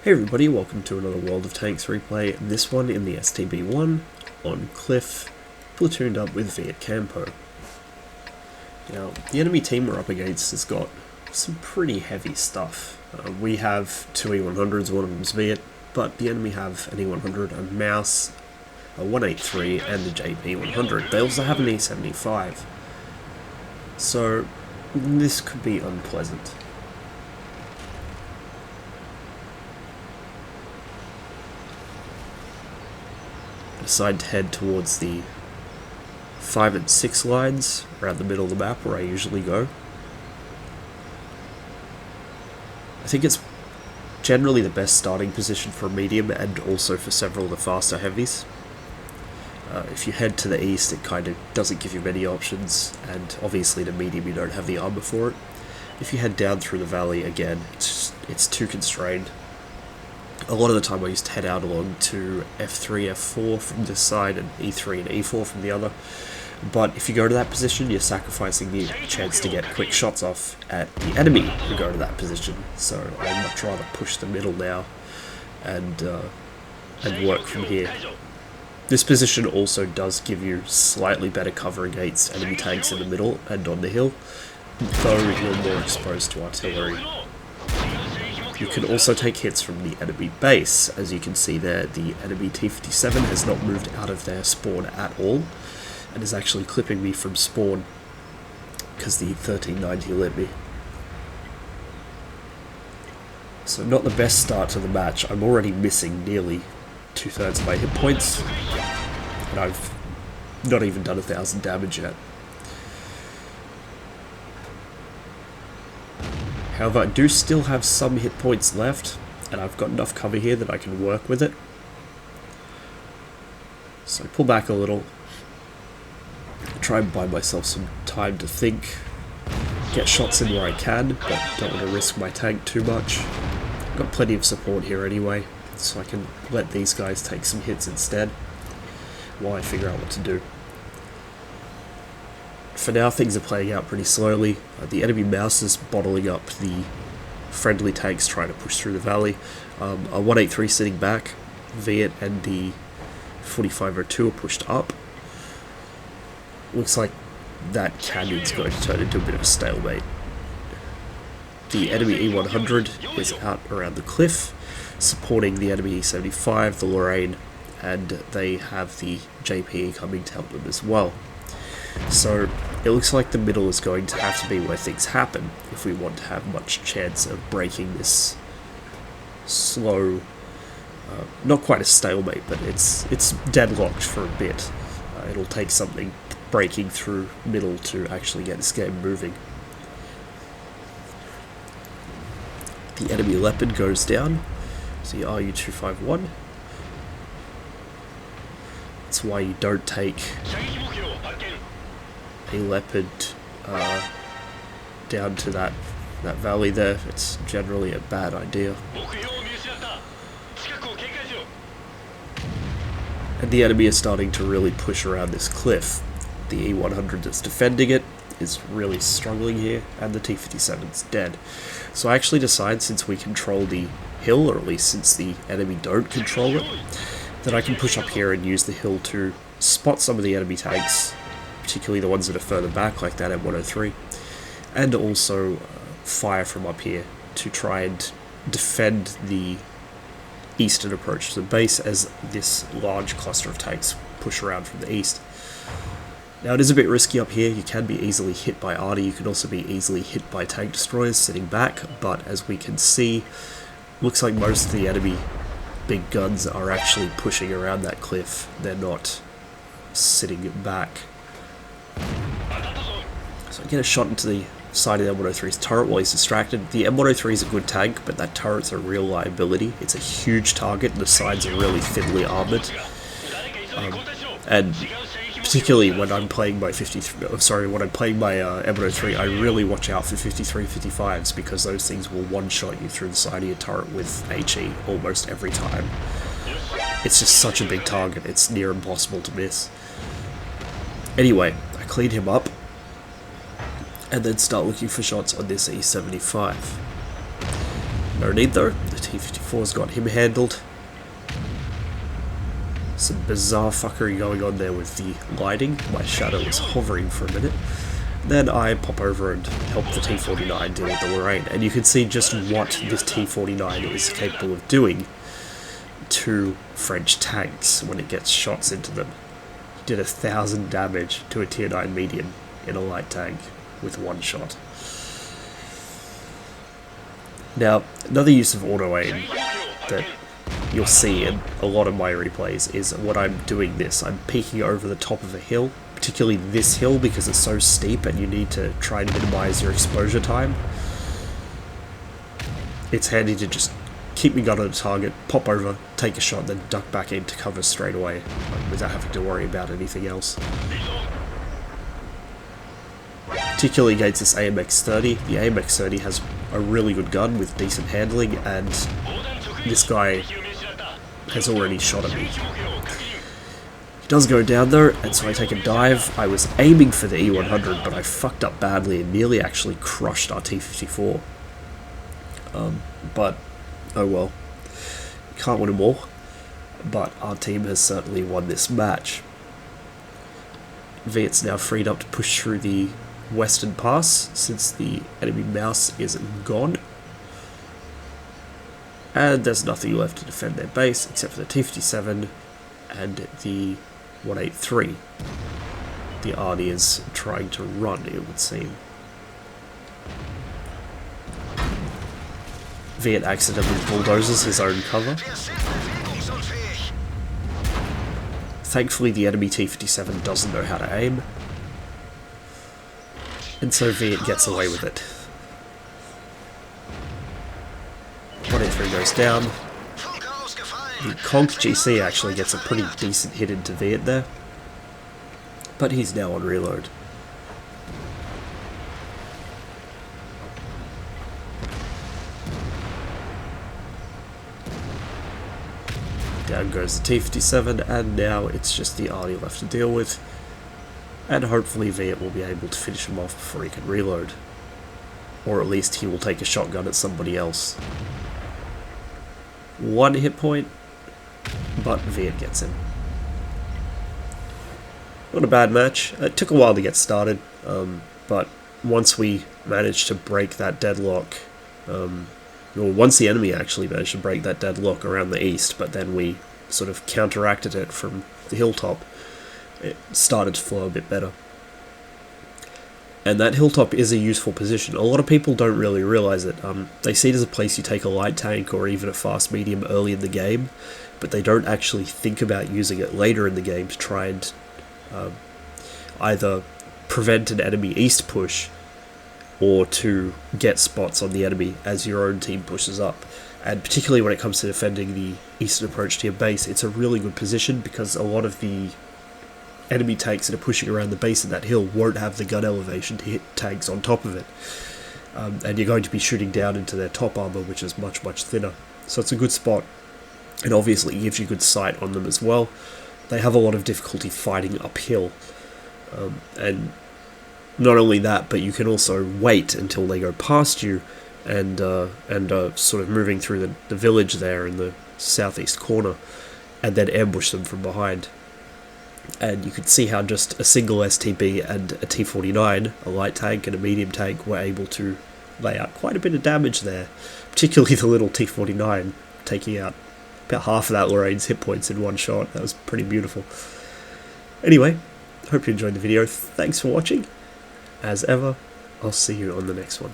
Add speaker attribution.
Speaker 1: Hey everybody, welcome to another World of Tanks replay, this one in the STB1 on Cliff, platooned up with Viet Campo. Now, the enemy team we're up against has got some pretty heavy stuff. We have two E100s, one of them's Viet, but the enemy have an E100, a Mouse, a 183 and the JP100. They also have an E75. So, this could be unpleasant. Decide to head towards the 5 and 6 lines around the middle of the map where I usually go. I think it's generally the best starting position for a medium and also for several of the faster heavies. If you head to the east, it kind of doesn't give you many options, and obviously the medium you don't have the armor for it. If you head down through the valley again, it's too constrained. A lot of the time I used to head out along to F3, F4 from this side and E3 and E4 from the other. But if you go to that position, you're sacrificing the chance to get quick shots off at the enemy who go to that position. So I'd much rather push the middle now and work from here. This position also does give you slightly better cover against enemy tanks in the middle and on the hill, though you're more exposed to artillery. You can also take hits from the enemy base. As you can see there, the enemy T-57 has not moved out of their spawn at all, and is actually clipping me from spawn because the 1390 lit me. So not the best start to the match. I'm already missing nearly 2/3 of my hit points, and I've not even done 1,000 damage yet. However, I do still have some hit points left, and I've got enough cover here that I can work with it. So I pull back a little, try and buy myself some time to think, get shots in where I can, but don't want to risk my tank too much. I've got plenty of support here anyway, so I can let these guys take some hits instead, while I figure out what to do. For now, things are playing out pretty slowly. The enemy Mouse is bottling up the friendly tanks trying to push through the valley. A 183 sitting back, Viet and the 4502 are pushed up. Looks like that canyon's going to turn into a bit of a stalemate. The enemy E100 is out around the cliff, supporting the enemy E75, the Lorraine, and they have the JPE coming to help them as well. So it looks like the middle is going to have to be where things happen if we want to have much chance of breaking this slow, not quite a stalemate, but it's deadlocked for a bit. It'll take something breaking through middle to actually get this game moving. The enemy Leopard goes down, so the RU-251. That's why you don't take a Leopard down to that valley there. It's generally a bad idea. And the enemy is starting to really push around this cliff. The E100 that's defending it is really struggling here, and the T-57's dead. So I actually decide, since we control the hill, or at least since the enemy don't control it, that I can push up here and use the hill to spot some of the enemy tanks, particularly the ones that are further back, like that M103, and also fire from up here to try and defend the eastern approach to the base as this large cluster of tanks push around from the east. Now it is a bit risky up here. You can be easily hit by arty, you can also be easily hit by tank destroyers sitting back, but as we can see, looks like most of the enemy big guns are actually pushing around that cliff. They're not sitting back. So I get a shot into the side of the M103's turret while he's distracted. The M103 is a good tank, but that turret's a real liability. It's a huge target, and the sides are really thinly armoured. And particularly when I'm playing my M103, I really watch out for 53-55s, because those things will one-shot you through the side of your turret with HE almost every time. It's just such a big target, it's near impossible to miss. Anyway, I clean him up, and then start looking for shots on this E75. No need though, The T-54's got him handled. Some bizarre fuckery going on there with the lighting. My shadow was hovering for a minute. Then I pop over and help the T-49 deal with the Lorraine, and you can see just what this T-49 is capable of doing to French tanks when it gets shots into them. It did 1,000 damage to a tier 9 medium in a light tank with one shot. Now, another use of auto-aim that you'll see in a lot of my replays is when I'm doing this, I'm peeking over the top of a hill, particularly this hill because it's so steep and you need to try and minimize your exposure time. It's handy to just keep your gun on a target, pop over, take a shot, then duck back into cover straight away without having to worry about anything else. Particularly against this AMX-30. The AMX-30 has a really good gun with decent handling, and this guy has already shot at me. He does go down though, and so I take a dive. I was aiming for the E100, but I fucked up badly and nearly actually crushed our T-54. But, oh well. Can't win them all. But our team has certainly won this match. Viet's now freed up to push through the western pass, since the enemy mouse is gone. And there's nothing left to defend their base, except for the T-57 and the 183. The Arnie is trying to run, it would seem. Viet accidentally bulldozes his own cover. Thankfully the enemy T-57 doesn't know how to aim, and so Viet gets away with it. 183 goes down. The Conk GC actually gets a pretty decent hit into Viet there, but he's now on reload. Down goes the T-57, and now it's just the Arnie left to deal with, and hopefully Viet will be able to finish him off before he can reload. Or at least he will take a shotgun at somebody else. 1 hit point, but Viet gets him. Not a bad match. It took a while to get started, but once we managed to break that deadlock, once the enemy actually managed to break that deadlock around the east, but then we sort of counteracted it from the hilltop, it started to flow a bit better. And that hilltop is a useful position. A lot of people don't really realise it. They see it as a place you take a light tank or even a fast medium early in the game, but they don't actually think about using it later in the game to try and either prevent an enemy east push or to get spots on the enemy as your own team pushes up. And particularly when it comes to defending the eastern approach to your base, it's a really good position because a lot of the enemy tanks that are pushing around the base of that hill won't have the gun elevation to hit tanks on top of it. And you're going to be shooting down into their top armor, which is much, much thinner. So it's a good spot, and obviously it gives you good sight on them as well. They have a lot of difficulty fighting uphill, and not only that, but you can also wait until they go past you and sort of moving through the village there in the southeast corner, and then ambush them from behind. And you can see how just a single STB and a T-49, a light tank and a medium tank, were able to lay out quite a bit of damage there, particularly the little T-49 taking out about half of that Lorraine's hit points in one shot. That was pretty beautiful. Anyway, hope you enjoyed the video. Thanks for watching. As ever, I'll see you on the next one.